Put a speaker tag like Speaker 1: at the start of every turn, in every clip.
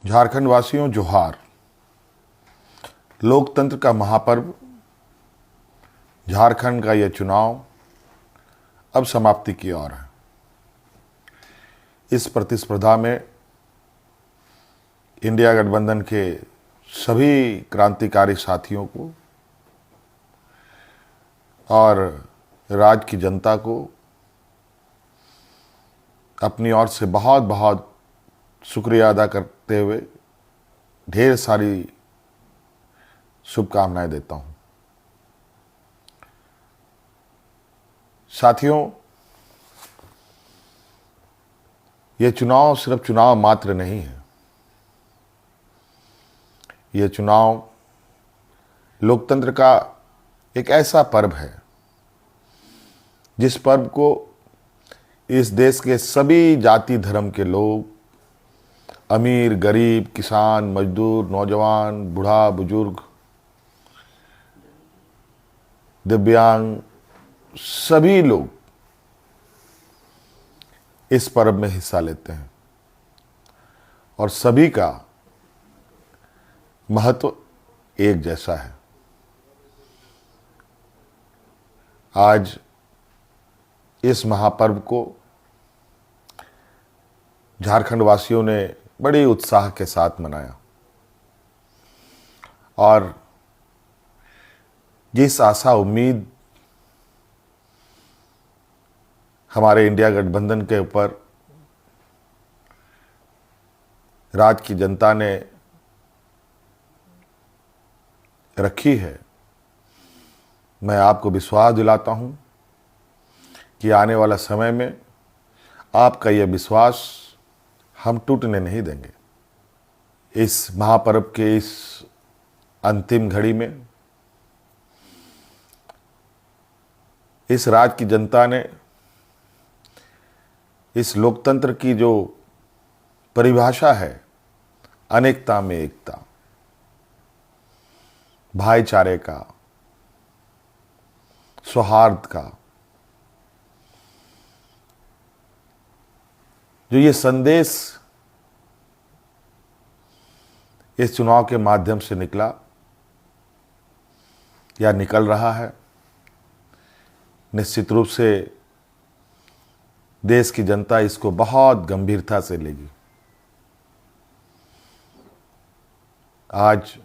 Speaker 1: झारखंड वासियों जोहार। लोकतंत्र का महापर्व झारखंड का यह चुनाव अब समाप्ति की ओर है। इस प्रतिस्पर्धा में इंडिया गठबंधन के सभी क्रांतिकारी साथियों को और राज्य की जनता को अपनी ओर से बहुत बहुत शुक्रिया अदा करते हुए ढेर सारी शुभकामनाएं देता हूं। साथियों, यह चुनाव सिर्फ चुनाव मात्र नहीं है। यह चुनाव लोकतंत्र का एक ऐसा पर्व है जिस पर्व को इस देश के सभी जाति धर्म के लोग, अमीर गरीब, किसान मजदूर, नौजवान, बूढ़ा बुजुर्ग, दिव्यांग, सभी लोग इस पर्व में हिस्सा लेते हैं और सभी का महत्व एक जैसा है। आज इस महापर्व को झारखंड वासियों ने बड़े उत्साह के साथ मनाया और जिस आशा उम्मीद हमारे इंडिया गठबंधन के ऊपर राज्य की जनता ने रखी है, मैं आपको विश्वास दिलाता हूं कि आने वाला समय में आपका यह विश्वास हम टूटने नहीं देंगे। इस महापर्व के इस अंतिम घड़ी में इस राज्य की जनता ने इस लोकतंत्र की जो परिभाषा है, अनेकता में एकता, भाईचारे का, सौहार्द का, जो ये संदेश इस चुनाव के माध्यम से निकला या निकल रहा है, निश्चित रूप से देश की जनता इसको बहुत गंभीरता से लेगी। आज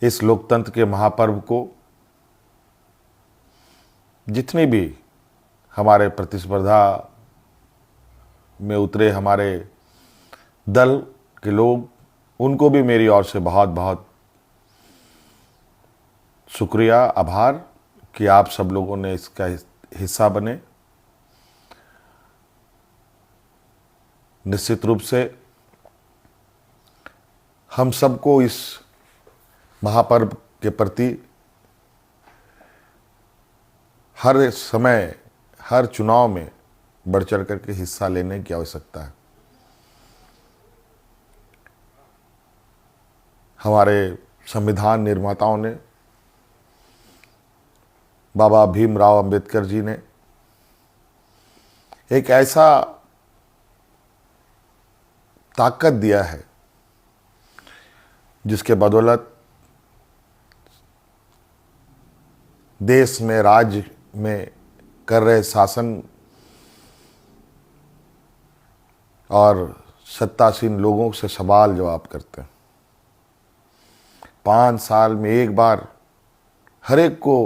Speaker 1: इस लोकतंत्र के महापर्व को जितनी भी हमारे प्रतिस्पर्धा में उतरे हमारे दल के लोग, उनको भी मेरी ओर से बहुत बहुत शुक्रिया, आभार कि आप सब लोगों ने इसका हिस्सा बने। निश्चित रूप से हम सबको इस महापर्व के प्रति हर समय, हर चुनाव में बढ़ चढ़ करके हिस्सा लेने की आवश्यकता है। हमारे संविधान निर्माताओं ने, बाबा भीमराव अंबेडकर जी ने एक ऐसा ताकत दिया है जिसके बदौलत देश में, राज्य में कर रहे शासन और सत्तासीन लोगों से सवाल जवाब करते हैं। 5 साल में एक बार हर एक को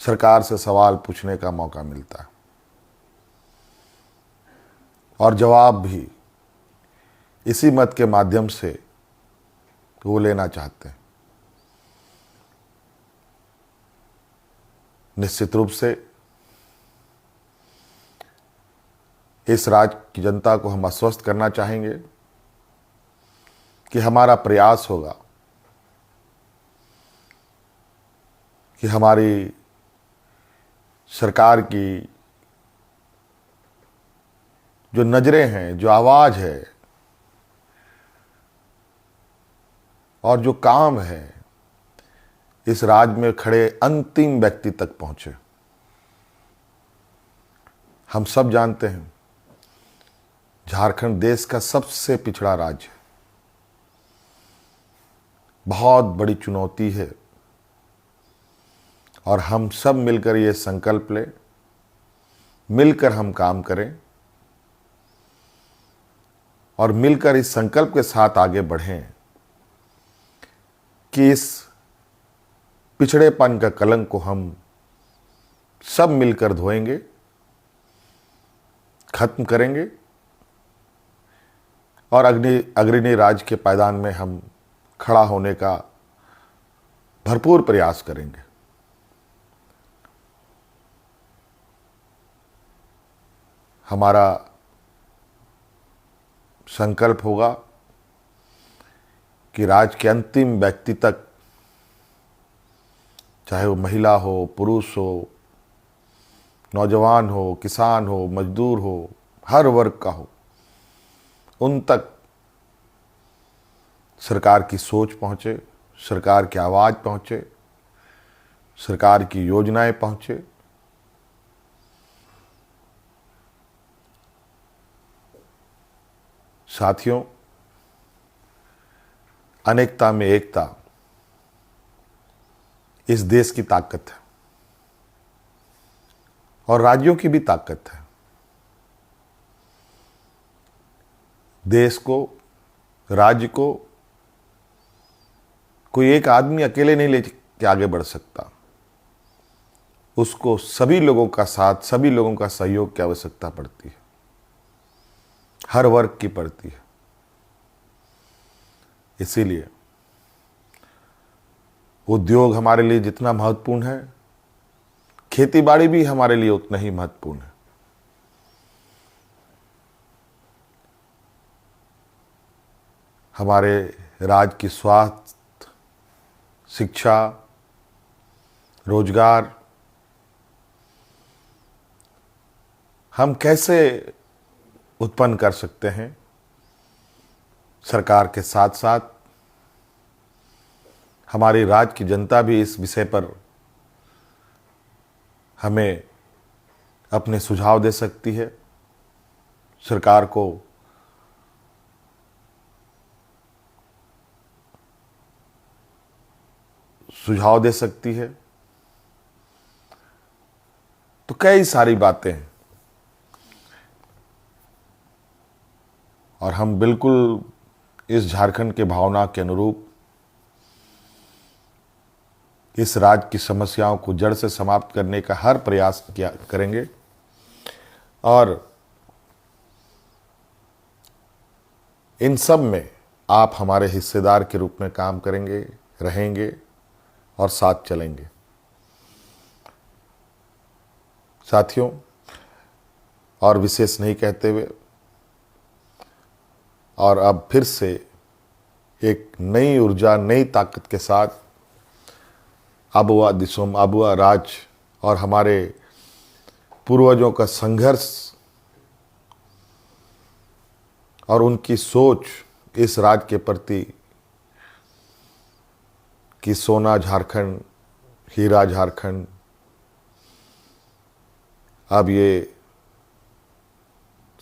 Speaker 1: सरकार से सवाल पूछने का मौका मिलता है और जवाब भी इसी मत के माध्यम से वो लेना चाहते हैं। निश्चित रूप से इस राज्य की जनता को हम आश्वस्त करना चाहेंगे कि हमारा प्रयास होगा कि हमारी सरकार की जो नजरें हैं, जो आवाज है और जो काम है, इस राज्य में खड़े अंतिम व्यक्ति तक पहुंचे। हम सब जानते हैं झारखंड देश का सबसे पिछड़ा राज्य है। बहुत बड़ी चुनौती है और हम सब मिलकर ये संकल्प लें, मिलकर हम काम करें और मिलकर इस संकल्प के साथ आगे बढ़ें कि इस पिछड़ेपन का कलंक को हम सब मिलकर धोएंगे, खत्म करेंगे और अग्रणी राज्य के पायदान में हम खड़ा होने का भरपूर प्रयास करेंगे। हमारा संकल्प होगा कि राज्य के अंतिम व्यक्ति तक, चाहे वो महिला हो, पुरुष हो, नौजवान हो, किसान हो, मजदूर हो, हर वर्ग का हो, उन तक सरकार की सोच पहुंचे, सरकार की आवाज़ पहुंचे, सरकार की योजनाएं पहुंचे। साथियों, अनेकता में एकता इस देश की ताकत है और राज्यों की भी ताकत है। देश को, राज्य को कोई एक आदमी अकेले नहीं लेके आगे बढ़ सकता। उसको सभी लोगों का साथ, सभी लोगों का सहयोग की आवश्यकता पड़ती है, हर वर्ग की पड़ती है। इसीलिए उद्योग हमारे लिए जितना महत्वपूर्ण है, खेतीबाड़ी भी हमारे लिए उतना ही महत्वपूर्ण है। हमारे राज्य की स्वास्थ्य, शिक्षा, रोजगार हम कैसे उत्पन्न कर सकते हैं, सरकार के साथ साथ हमारी राज्य की जनता भी इस विषय पर हमें अपने सुझाव दे सकती है, सरकार को सुझाव दे सकती है। तो कई सारी बातें हैं और हम बिल्कुल इस झारखंड के भावना के अनुरूप इस राज्य की समस्याओं को जड़ से समाप्त करने का हर प्रयास करेंगे और इन सब में आप हमारे हिस्सेदार के रूप में काम करेंगे, रहेंगे और साथ चलेंगे। साथियों, और विशेष नहीं कहते हुए और अब फिर से एक नई ऊर्जा, नई ताकत के साथ आबुआ दिसोम, आबुआ राज और हमारे पूर्वजों का संघर्ष और उनकी सोच इस राज्य के प्रति कि सोना झारखंड, हीरा झारखंड, अब ये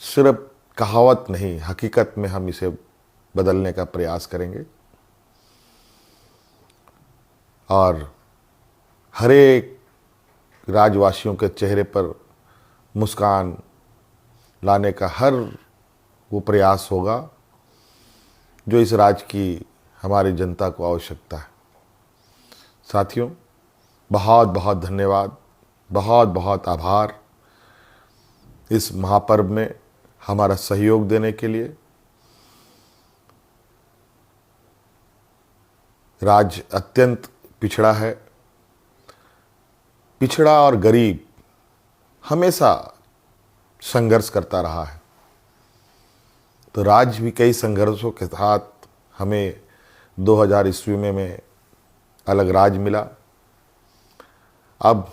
Speaker 1: सिर्फ कहावत नहीं, हकीकत में हम इसे बदलने का प्रयास करेंगे और हर एक राज्यवासियों के चेहरे पर मुस्कान लाने का हर वो प्रयास होगा जो इस राज्य की हमारी जनता को आवश्यकता है। साथियों, बहुत बहुत धन्यवाद, बहुत बहुत आभार इस महापर्व में हमारा सहयोग देने के लिए। राज्य अत्यंत पिछड़ा है, पिछड़ा और गरीब हमेशा संघर्ष करता रहा है। तो राज्य भी कई संघर्षों के साथ हमें 2000 ईस्वी में अलग राज्य मिला। अब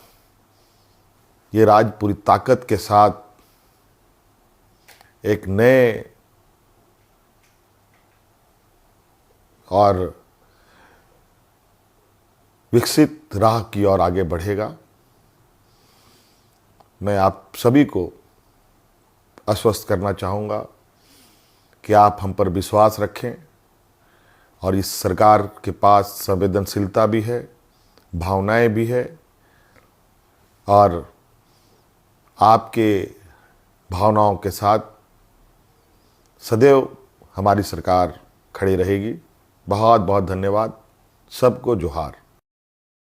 Speaker 1: ये राज्य पूरी ताकत के साथ एक नए और विकसित राह की ओर आगे बढ़ेगा। मैं आप सभी को आश्वस्त करना चाहूँगा कि आप हम पर विश्वास रखें और इस सरकार के पास संवेदनशीलता भी है, भावनाएं भी है और आपके भावनाओं के साथ सदैव हमारी सरकार खड़ी रहेगी। बहुत बहुत धन्यवाद। सबको जोहार।